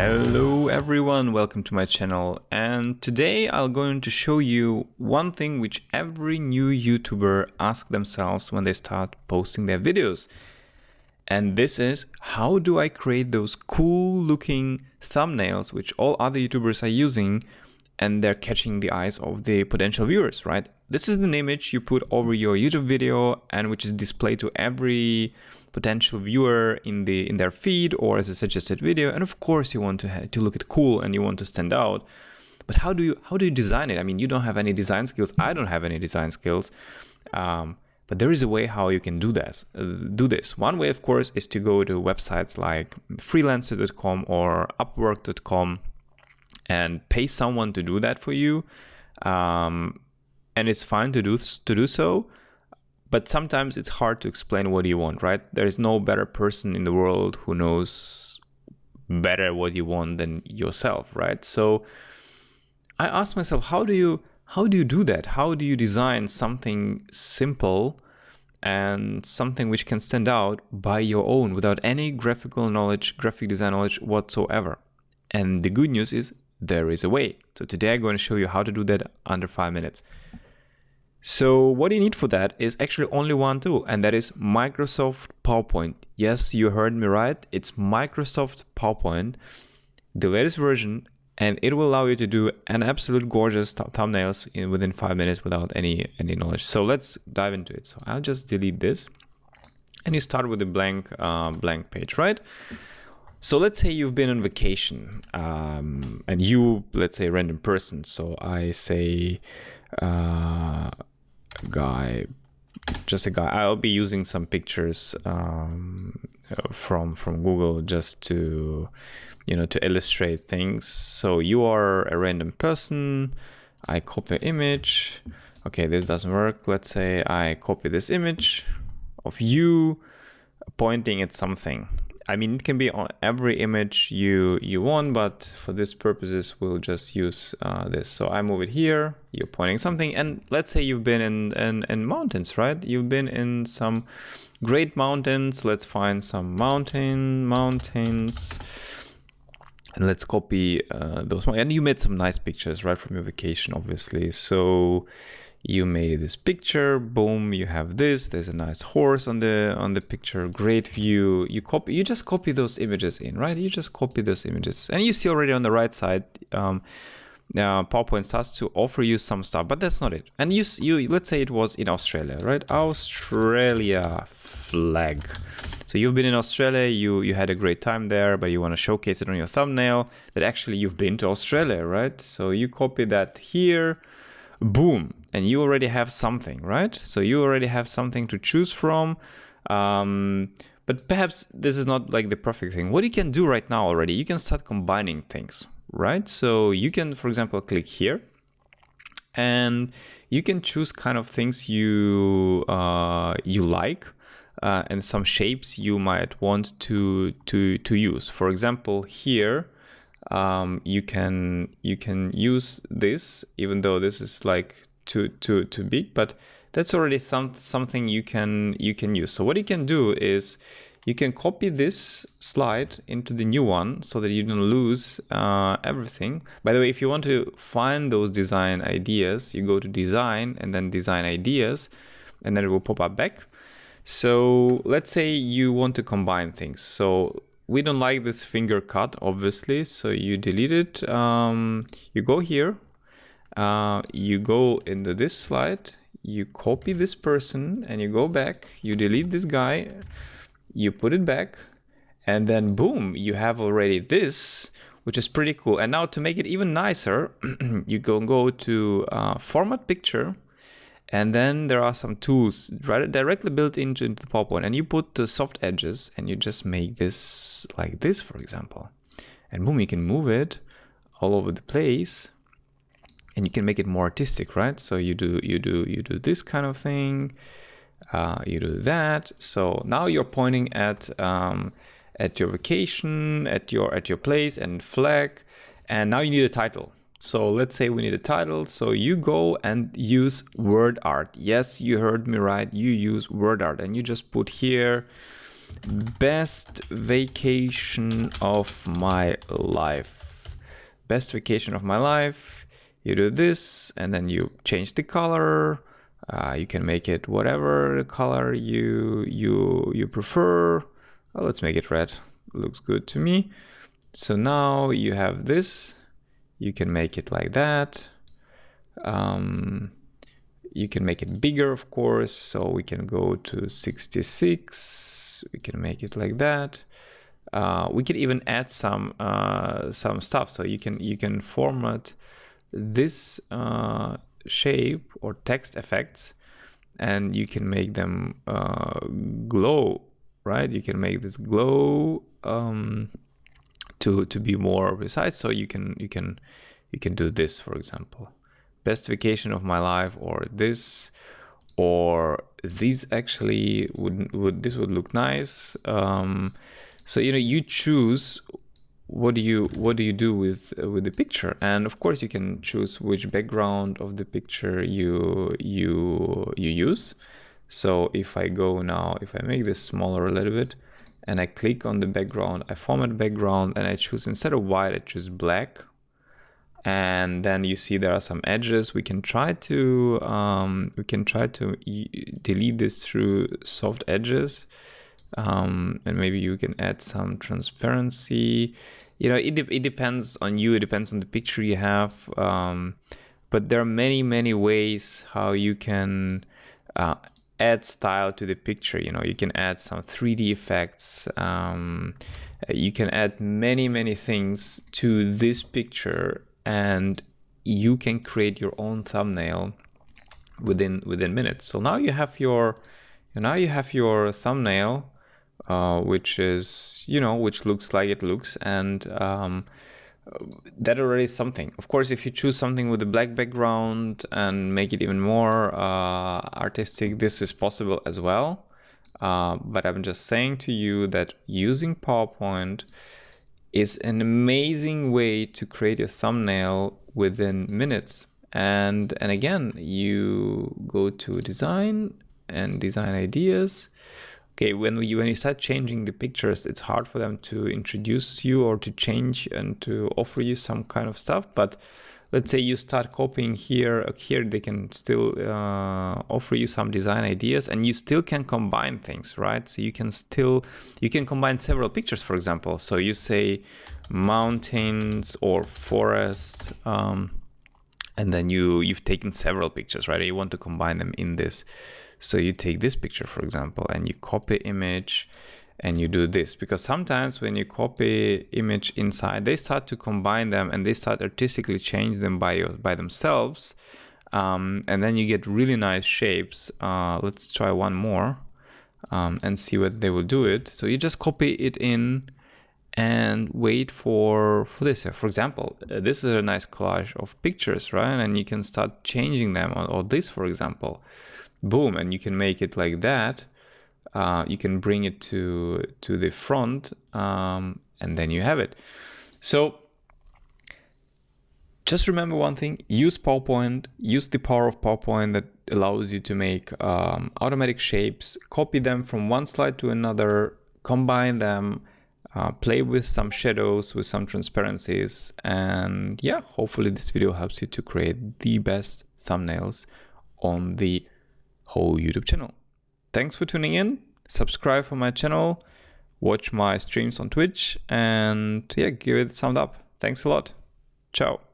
Hello everyone, welcome to my channel, and today I'm going to show you one thing which every new YouTuber asks themselves when they start posting their videos. And this is, how do I create those cool looking thumbnails which all other YouTubers are using and they're catching the eyes of the potential viewers, right? This is an image you put over your YouTube video and which is displayed to every potential viewer in their feed or as a suggested video. And of course you want to look it cool and you want to stand out. But how do you design it? I mean, you don't have any design skills. I don't have any design skills. But there is a way how you can do this. One way, of course, is to go to websites like freelancer.com or upwork.com and pay someone to do that for you. And it's fine to do so. But sometimes it's hard to explain what you want, right? There is no better person in the world who knows better what you want than yourself, right? So I asked myself, how do you do that? How do you design something simple and something which can stand out by your own without any graphic design knowledge whatsoever? And the good news is there is a way. So today I'm going to show you how to do that under 5 minutes. So what you need for that is actually only one tool, and that is Microsoft PowerPoint. Yes, you heard me right. It's Microsoft PowerPoint, the latest version, and it will allow you to do an absolute gorgeous thumbnails within 5 minutes without any knowledge. So let's dive into it. So I'll just delete this, and you start with a blank page, right? So let's say you've been on vacation, and let's say a random person. So I say just a guy. I'll be using some pictures from Google just to illustrate things. So you are a random person. I copy an image. Okay, this doesn't work. Let's say I copy this image of you pointing at something. I mean, it can be on every image you want, but for this purposes, we'll just use this. So I move it here, you're pointing something, and let's say you've been in mountains, right? You've been in some great mountains. Let's find some mountains, and let's copy those. And you made some nice pictures, right, from your vacation, obviously. So you made this picture, boom, you have this, there's a nice horse on the picture, great view. You just copy those images in, right? You just copy those images. And you see already on the right side, PowerPoint starts to offer you some stuff, but that's not it. And you let's say it was in Australia, right? Australia flag. So you've been in Australia, you had a great time there, but you want to showcase it on your thumbnail that actually you've been to Australia, right? So you copy that here, boom, and you already have something, right? So you already have something to choose from. But perhaps this is not like the perfect thing. What you can do right now already, you can start combining things, right? So you can, for example, click here and you can choose kind of things you like and some shapes you might want to use. For example, here, you can use this, even though this is like too big, but that's already something you can use. So what you can do is you can copy this slide into the new one so that you don't lose everything. By the way, if you want to find those design ideas, you go to design and then design ideas, and then it will pop up back. So let's say you want to combine things. So we don't like this finger cut, obviously, so you delete it. You go here, you go into this slide, you copy this person, and you go back, you delete this guy, you put it back, and then boom, you have already this, which is pretty cool. And now to make it even nicer, you go to format picture, and then there are some tools directly built into the PowerPoint, and you put the soft edges and you just make this like this, for example. And boom, you can move it all over the place and you can make it more artistic, right? So you do this kind of thing, you do that. So now you're pointing at your vacation, at your place and flag, and now you need a title. So let's say we need a title. So you go and use word art. Yes, you heard me right. You use word art and you just put here Best vacation of my life. Best vacation of my life. You do this, and then you change the color. You can make it whatever color you prefer. Well, let's make it red. Looks good to me. So now you have this. You can make it like that. You can make it bigger, of course. So we can go to 66. We can make it like that. We can even add some stuff. So you can format this shape or text effects, and you can make them glow, right? You can make this glow to be more precise. So you can do this, for example. Best vacation of my life, or this, or these actually would look nice. So you choose what do you do with the picture, and of course you can choose which background of the picture you use. So if I make this smaller a little bit, and I click on the background, I format background, and I choose, instead of white, I choose black. And then you see there are some edges. We can try to delete this through soft edges, and maybe you can add some transparency. It depends on you. It depends on the picture you have. But there are many ways how you can add style to the picture. You can add some 3D effects. You can add many things to this picture, and you can create your own thumbnail within minutes. So now you have your thumbnail, which is which looks like it looks, and that already is something. Of course, if you choose something with a black background and make it even more artistic, this is possible as well. But I'm just saying to you that using PowerPoint is an amazing way to create a thumbnail within minutes. And again, you go to design and design ideas. Okay, when you start changing the pictures, it's hard for them to introduce you or to change and to offer you some kind of stuff. But let's say you start copying here, they can still offer you some design ideas, and you still can combine things, right? So you can combine several pictures, for example. So you say mountains or forest, and then you've taken several pictures, right? You want to combine them in this. So you take this picture, for example, and you copy image, and you do this, because sometimes when you copy image inside, they start to combine them and they start artistically change them by themselves, and then you get really nice shapes. Let's try one more and see what they will do it. So you just copy it in and wait for this. For example, this is a nice collage of pictures, right? And you can start changing them, or this, for example, boom, and you can make it like that. You can bring it to the front, and then you have it. So just remember one thing: use PowerPoint, use the power of PowerPoint that allows you to make automatic shapes, copy them from one slide to another, combine them, play with some shadows, with some transparencies, and yeah, hopefully this video helps you to create the best thumbnails on the whole YouTube channel. Thanks for tuning in. Subscribe for my channel, watch my streams on Twitch, and yeah, give it a thumbs up. Thanks a lot. Ciao.